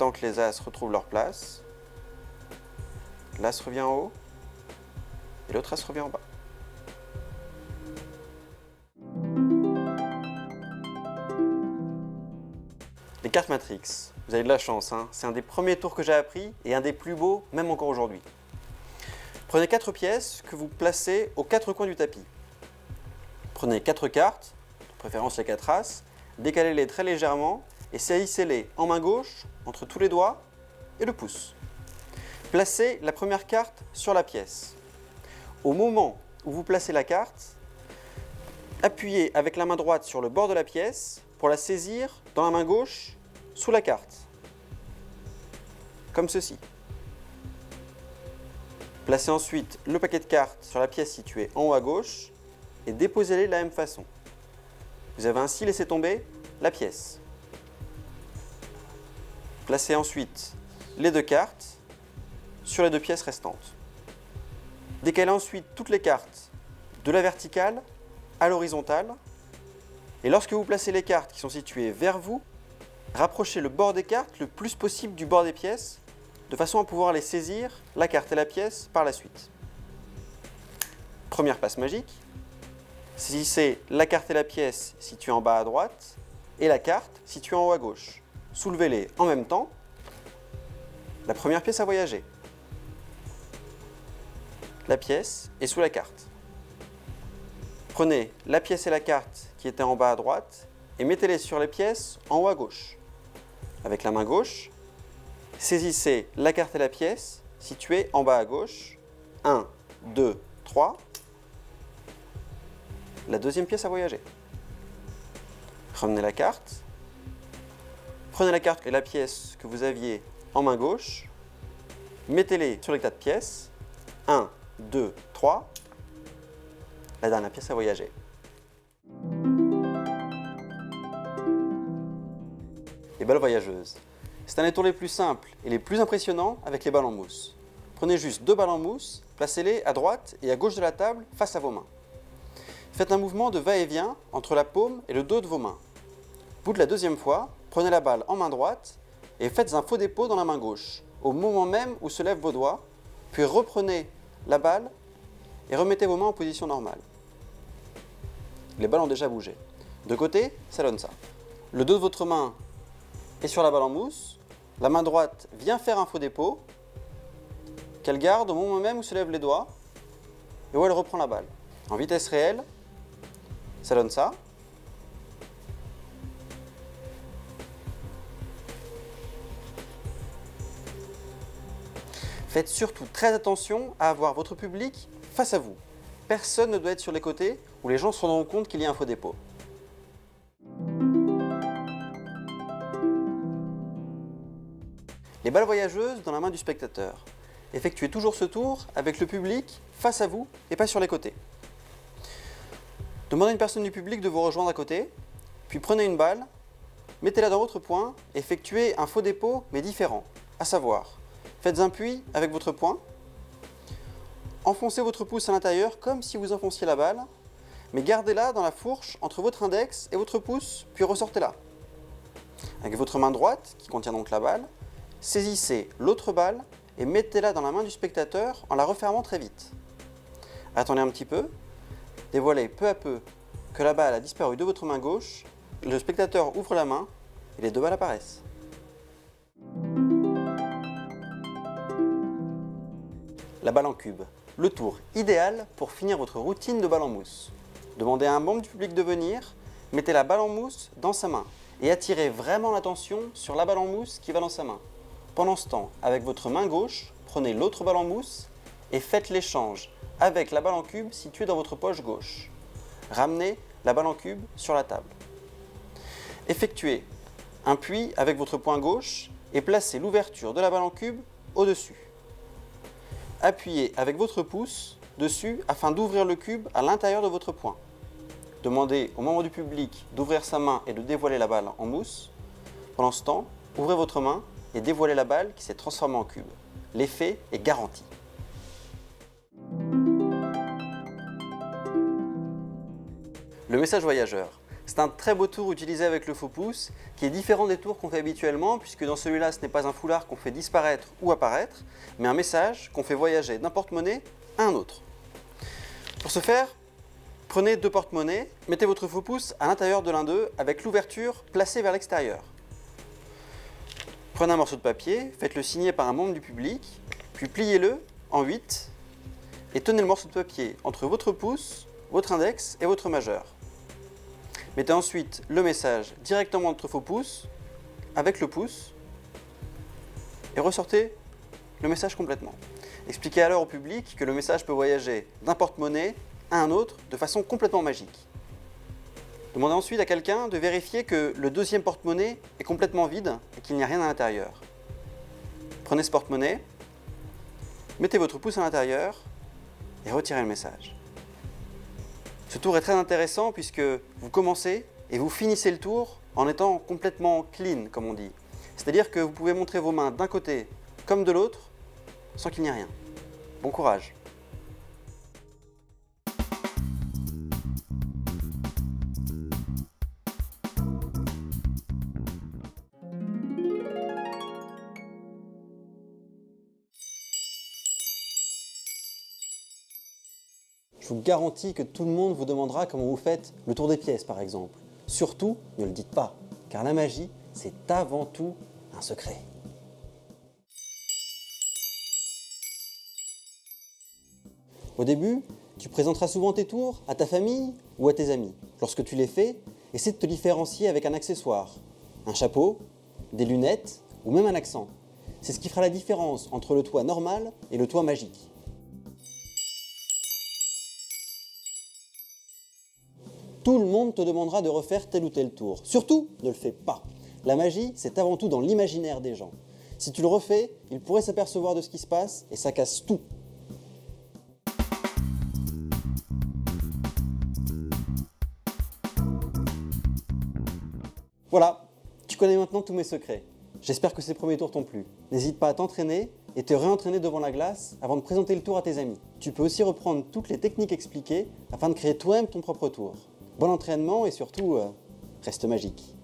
J'attends que les as retrouvent leur place. L'as revient en haut et l'autre as revient en bas. Les cartes Matrix, vous avez de la chance, hein. C'est un des premiers tours que j'ai appris et un des plus beaux, même encore aujourd'hui. Prenez 4 pièces que vous placez aux 4 coins du tapis. Prenez 4 cartes, de préférence les 4 as, décalez-les très légèrement et saisissez-les en main gauche, entre tous les doigts et le pouce. Placez la première carte sur la pièce. Au moment où vous placez la carte, appuyez avec la main droite sur le bord de la pièce pour la saisir dans la main gauche sous la carte, comme ceci. Placez ensuite le paquet de cartes sur la pièce située en haut à gauche et déposez-les de la même façon. Vous avez ainsi laissé tomber la pièce. Placez ensuite les 2 cartes sur les 2 pièces restantes. Décalez ensuite toutes les cartes de la verticale à l'horizontale. Et lorsque vous placez les cartes qui sont situées vers vous, rapprochez le bord des cartes le plus possible du bord des pièces, de façon à pouvoir les saisir, la carte et la pièce, par la suite. Première passe magique. Saisissez la carte et la pièce situées en bas à droite et la carte située en haut à gauche. Soulevez-les en même temps. La première pièce a voyagé. La pièce est sous la carte. Prenez la pièce et la carte qui étaient en bas à droite et mettez-les sur les pièces en haut à gauche. Avec la main gauche, saisissez la carte et la pièce situées en bas à gauche. 1, 2, 3. La deuxième pièce a voyagé. Ramenez la carte. Prenez la carte et la pièce que vous aviez en main gauche. Mettez-les sur les 4 pièces. 1, 2, 3. La dernière pièce a voyagé. Les balles voyageuses. C'est un des tours les plus simples et les plus impressionnants avec les balles en mousse. Prenez juste 2 balles en mousse, placez-les à droite et à gauche de la table face à vos mains. Faites un mouvement de va-et-vient entre la paume et le dos de vos mains. Au bout de la deuxième fois, prenez la balle en main droite et faites un faux dépôt dans la main gauche, au moment même où se lèvent vos doigts, puis reprenez la balle et remettez vos mains en position normale. Les balles ont déjà bougé. De côté, ça donne ça. Le dos de votre main est sur la balle en mousse, la main droite vient faire un faux dépôt, qu'elle garde au moment même où se lèvent les doigts, et où elle reprend la balle. En vitesse réelle, ça donne ça. Faites surtout très attention à avoir votre public face à vous. Personne ne doit être sur les côtés où les gens se rendront compte qu'il y a un faux dépôt. Les balles voyageuses dans la main du spectateur. Effectuez toujours ce tour avec le public face à vous et pas sur les côtés. Demandez à une personne du public de vous rejoindre à côté, puis prenez une balle, mettez-la dans votre poing et effectuez un faux dépôt mais différent, à savoir, faites un puits avec votre poing, enfoncez votre pouce à l'intérieur comme si vous enfonciez la balle, mais gardez-la dans la fourche entre votre index et votre pouce, puis ressortez-la. Avec votre main droite, qui contient donc la balle, saisissez l'autre balle et mettez-la dans la main du spectateur en la refermant très vite. Attendez un petit peu, dévoilez peu à peu que la balle a disparu de votre main gauche, le spectateur ouvre la main et les 2 balles apparaissent. La balle en cube, le tour idéal pour finir votre routine de balle en mousse. Demandez à un membre du public de venir, mettez la balle en mousse dans sa main et attirez vraiment l'attention sur la balle en mousse qui va dans sa main. Pendant ce temps, avec votre main gauche, prenez l'autre balle en mousse et faites l'échange avec la balle en cube située dans votre poche gauche. Ramenez la balle en cube sur la table. Effectuez un puits avec votre poing gauche et placez l'ouverture de la balle en cube au-dessus. Appuyez avec votre pouce dessus afin d'ouvrir le cube à l'intérieur de votre poing. Demandez au membre du public d'ouvrir sa main et de dévoiler la balle en mousse. Pendant ce temps, ouvrez votre main et dévoilez la balle qui s'est transformée en cube. L'effet est garanti. Le message voyageur. C'est un très beau tour utilisé avec le faux pouce, qui est différent des tours qu'on fait habituellement, puisque dans celui-là, ce n'est pas un foulard qu'on fait disparaître ou apparaître, mais un message qu'on fait voyager d'un porte-monnaie à un autre. Pour ce faire, prenez 2 porte-monnaies, mettez votre faux pouce à l'intérieur de l'un d'eux avec l'ouverture placée vers l'extérieur. Prenez un morceau de papier, faites-le signer par un membre du public, puis pliez-le en 8 et tenez le morceau de papier entre votre pouce, votre index et votre majeur. Mettez ensuite le message directement entre vos pouces, avec le pouce, et ressortez le message complètement. Expliquez alors au public que le message peut voyager d'un porte-monnaie à un autre de façon complètement magique. Demandez ensuite à quelqu'un de vérifier que le deuxième porte-monnaie est complètement vide et qu'il n'y a rien à l'intérieur. Prenez ce porte-monnaie, mettez votre pouce à l'intérieur et retirez le message. Ce tour est très intéressant puisque vous commencez et vous finissez le tour en étant complètement clean, comme on dit. C'est-à-dire que vous pouvez montrer vos mains d'un côté comme de l'autre sans qu'il n'y ait rien. Bon courage! Je vous garantis que tout le monde vous demandera comment vous faites le tour des pièces, par exemple. Surtout, ne le dites pas, car la magie, c'est avant tout un secret. Au début, tu présenteras souvent tes tours à ta famille ou à tes amis. Lorsque tu les fais, essaie de te différencier avec un accessoire, un chapeau, des lunettes ou même un accent. C'est ce qui fera la différence entre le toit normal et le toit magique. Tout le monde te demandera de refaire tel ou tel tour. Surtout, ne le fais pas. La magie, c'est avant tout dans l'imaginaire des gens. Si tu le refais, ils pourraient s'apercevoir de ce qui se passe et ça casse tout. Voilà, tu connais maintenant tous mes secrets. J'espère que ces premiers tours t'ont plu. N'hésite pas à t'entraîner et te réentraîner devant la glace avant de présenter le tour à tes amis. Tu peux aussi reprendre toutes les techniques expliquées afin de créer toi-même ton propre tour. Bon entraînement et surtout, reste magique.